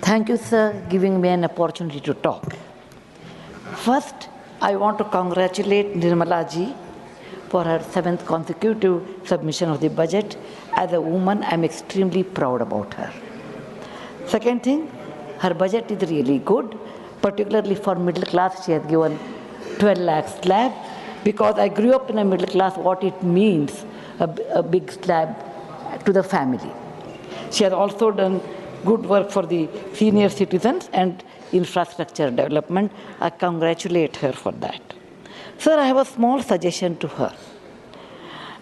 Thank you, sir, giving me an opportunity to talk. First, I want to congratulate Nirmala ji for her 7th consecutive submission of the budget. As a woman, I am extremely proud about her. Second thing, her budget is really good, particularly for middle class. She has given 12 lakh slab, because I grew up in a middle class, what it means, a big slab to the family. She has also done good work for the senior citizens and infrastructure development. I congratulate her for that. Sir, I have a small suggestion to her.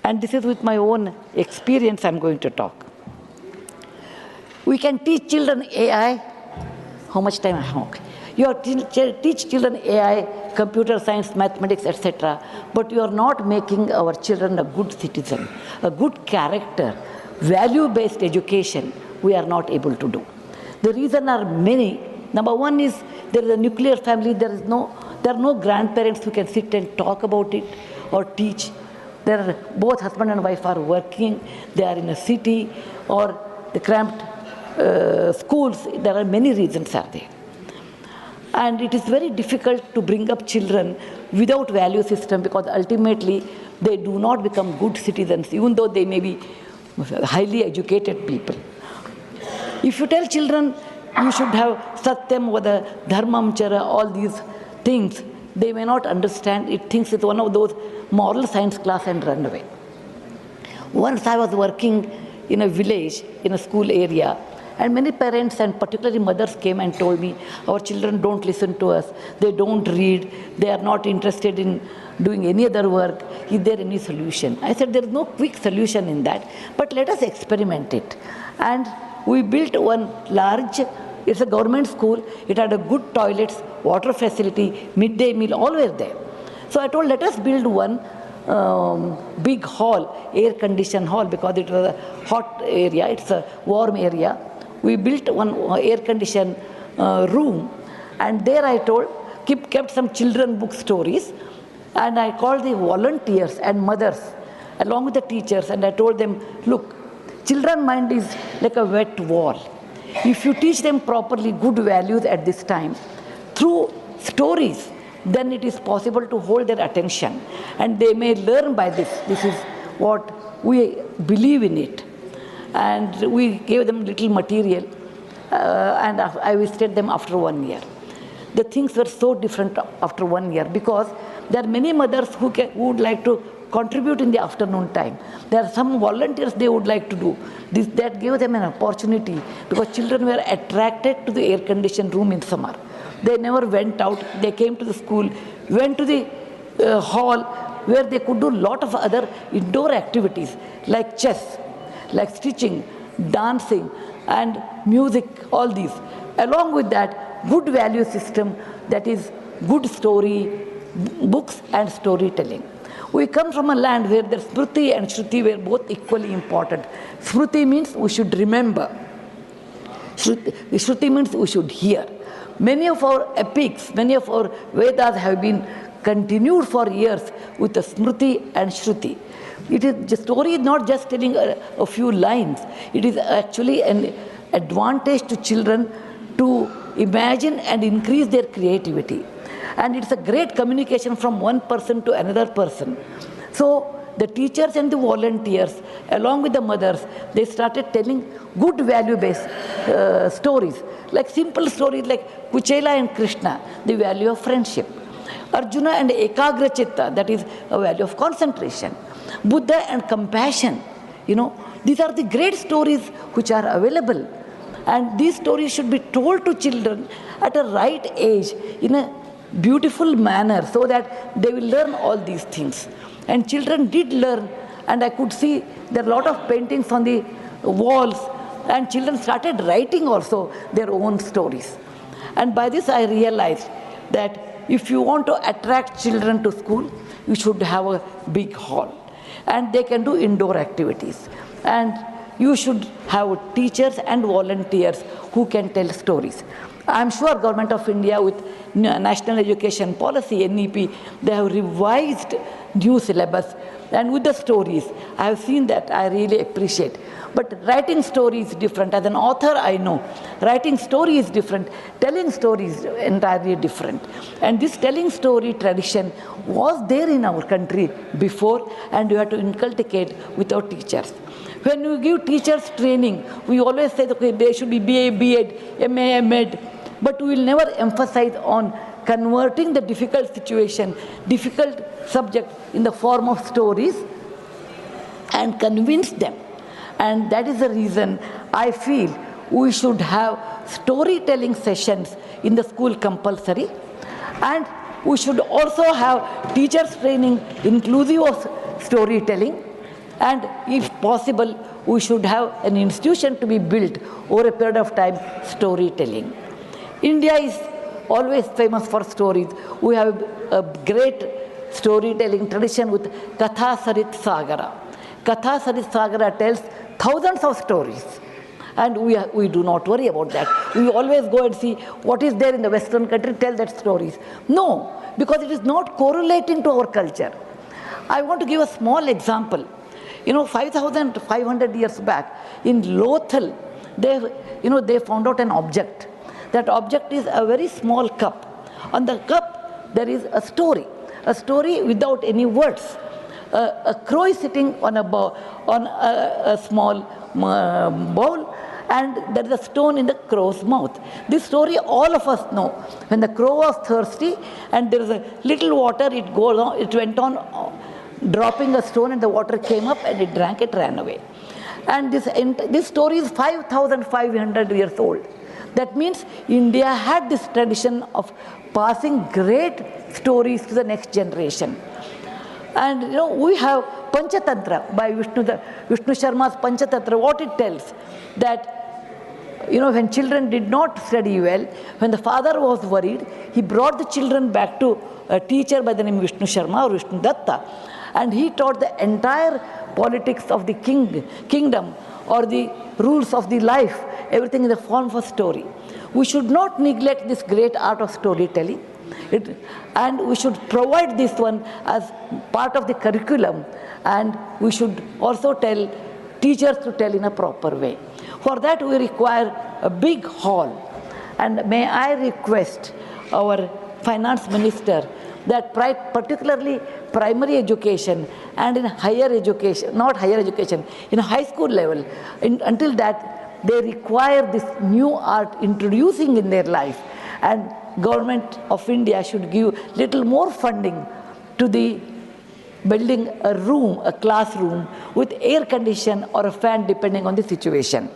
And this is with my own experience I'm going to talk. We can teach children AI. How much time I have? Okay. You are teach children AI, computer science, mathematics, etc. But you are not making our children a good citizen, a good character, value-based education. We are not able to do. The reasons are many. Number one is there is a nuclear family. There are no grandparents who can sit and talk about it or teach. Both husband and wife are working. They are in a city or the cramped schools. There are many reasons are there. And it is very difficult to bring up children without value system, because ultimately they do not become good citizens, even though they may be highly educated people. If you tell children you should have Satyam, Vada, Dharmam, Chara, all these things, they may not understand. It thinks it's one of those moral science class and run away. Once I was working in a village, in a school area, and many parents and particularly mothers came and told me, our children don't listen to us, they don't read, they are not interested in doing any other work. Is there any solution? I said, there is no quick solution in that, but let us experiment it. And we built one large, it's a government school, it had a good toilets, water facility, midday meal, all were there. So I told, let us build one big hall, air-conditioned hall, because it was a hot area, it's a warm area. We built one air-conditioned room, and there I told, kept some children book stories, and I called the volunteers and mothers along with the teachers, and I told them, look, children's mind is like a wet wall. If you teach them properly good values at this time, through stories, then it is possible to hold their attention, and they may learn by this. This is what we believe in it. And we gave them little material, and I visited them after 1 year. The things were so different after 1 year, because there are many mothers who would like to contribute in the afternoon time. There are some volunteers they would like to do. That gave them an opportunity, because children were attracted to the air-conditioned room in summer. They never went out. They came to the school, went to the hall, where they could do a lot of other indoor activities like chess, like stitching, dancing, and music, all these. Along with that, good value system, that is good story, books and storytelling. We come from a land where the Smriti and Shruti were both equally important. Smriti means we should remember. Shruti means we should hear. Many of our epics, many of our Vedas have been continued for years with the Smriti and Shruti. The story is not just telling a few lines. It is actually an advantage to children to imagine and increase their creativity. And it's a great communication from one person to another person. So the teachers and the volunteers, along with the mothers, they started telling good value-based stories, like simple stories like Kuchela and Krishna, the value of friendship. Arjuna and Ekagra Chitta, that is a value of concentration. Buddha and compassion, these are the great stories which are available. And these stories should be told to children at a right age in a beautiful manner, so that they will learn all these things. And children did learn, and I could see there are a lot of paintings on the walls, and children started writing also their own stories. And by this I realized that if you want to attract children to school, you should have a big hall, and they can do indoor activities. And you should have teachers and volunteers who can tell stories. I'm sure Government of India with National Education Policy, NEP, they have revised new syllabus, and with the stories, I have seen that, I really appreciate. But writing story is different. As an author, I know writing story is different. Telling story is entirely different. And this telling story tradition was there in our country before, and you have to inculcate with our teachers. When we give teachers training, we always say, okay, they should be BA, B.Ed, MA, M.Ed, but we will never emphasize on converting the difficult situation, difficult subject in the form of stories and convince them. And that is the reason I feel we should have storytelling sessions in the school compulsory, and we should also have teachers training inclusive of storytelling. And if possible, we should have an institution to be built over a period of time, storytelling. India is always famous for stories. We have a great storytelling tradition with Katha Sarit Sagara. Katha Sarit Sagara tells thousands of stories. And we do not worry about that. We always go and see what is there in the Western country, tell that stories. No, because it is not correlating to our culture. I want to give a small example. 5,500 years back in Lothal, they found out an object. That object is a very small cup. On the cup, there is a story without any words. A crow is sitting on a small bowl, and there is a stone in the crow's mouth. This story all of us know. When the crow was thirsty and there is a little water, it went on dropping a stone, and the water came up and it drank, it ran away. And this story is 5,500 years old. That means India had this tradition of passing great stories to the next generation. And we have Panchatantra by Vishnu Sharma's Panchatantra. What it tells, that when children did not study well, when the father was worried, he brought the children back to a teacher by the name Vishnu Sharma or Vishnu Datta, and he taught the entire politics of the kingdom or the rules of the life, everything in the form of a story. We should not neglect this great art of storytelling, and we should provide this one as part of the curriculum, and we should also tell teachers to tell in a proper way. For that we require a big hall, and may I request our finance minister that particularly primary education and in higher education, not higher education, in high school level, until that they require this new art introducing in their life, and government of India should give little more funding to the building a classroom with air condition or a fan depending on the situation.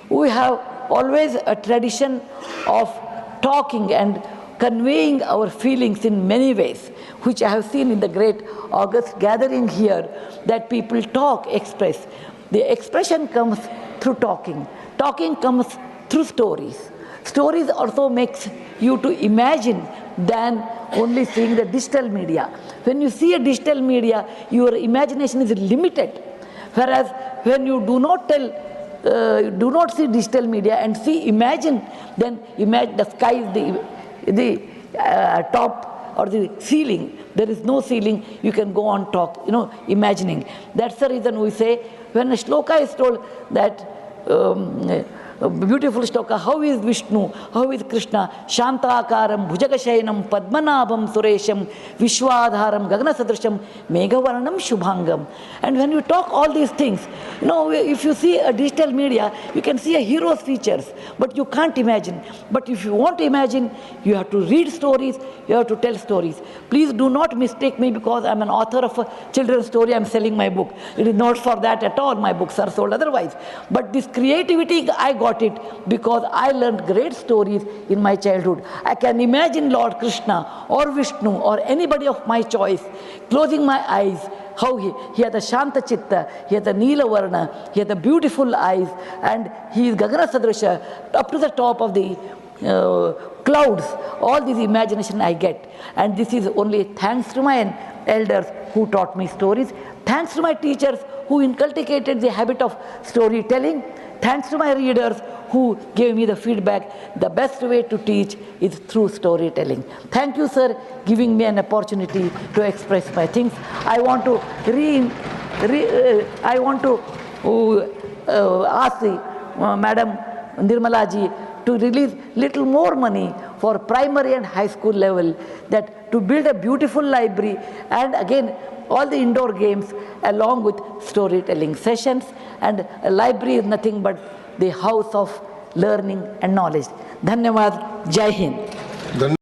We have always a tradition of talking and conveying our feelings in many ways, which I have seen in the great August gathering here, that people talk, express. The expression comes through talking. Talking comes through stories. Stories also makes you to imagine than only seeing the digital media. When you see a digital media, your imagination is limited. Whereas when you do not see digital media and imagine, then imagine the sky is the top or the ceiling. There is no ceiling, you can go on imagining. That's the reason we say, when a shloka is told that, beautiful shloka, how is Vishnu, how is Krishna, Shantakaram, Bhujagashayanam, Padmanabham, Suresham, Vishwadharam, Gaganasadrisham, Megavaranam, Shubhangam. And when you talk all these things, if you see a digital media, you can see a hero's features, but you can't imagine. But if you want to imagine, you have to read stories, you have to tell stories. Please do not mistake me because I'm an author of a children's story, I'm selling my book. It is not for that at all, my books are sold otherwise. But this creativity, I got it because I learned great stories in my childhood. I can imagine Lord Krishna or Vishnu or anybody of my choice, closing my eyes, how he had a Shanta Chitta, he had a Neela Varna, he had the beautiful eyes, and he is Gagana Sadrisha, up to the top of the clouds. All this imagination I get. And this is only thanks to my elders who taught me stories, thanks to my teachers who inculcated the habit of storytelling, thanks to my readers who gave me the feedback. The best way to teach is through storytelling. Thank you, sir, giving me an opportunity to express my things. I want to ask the Madam Nirmala ji to release little more money for primary and high school level, that to build a beautiful library, and again all the indoor games along with storytelling sessions. And a library is nothing but the house of learning and knowledge. Dhanyavad. Jai Hind.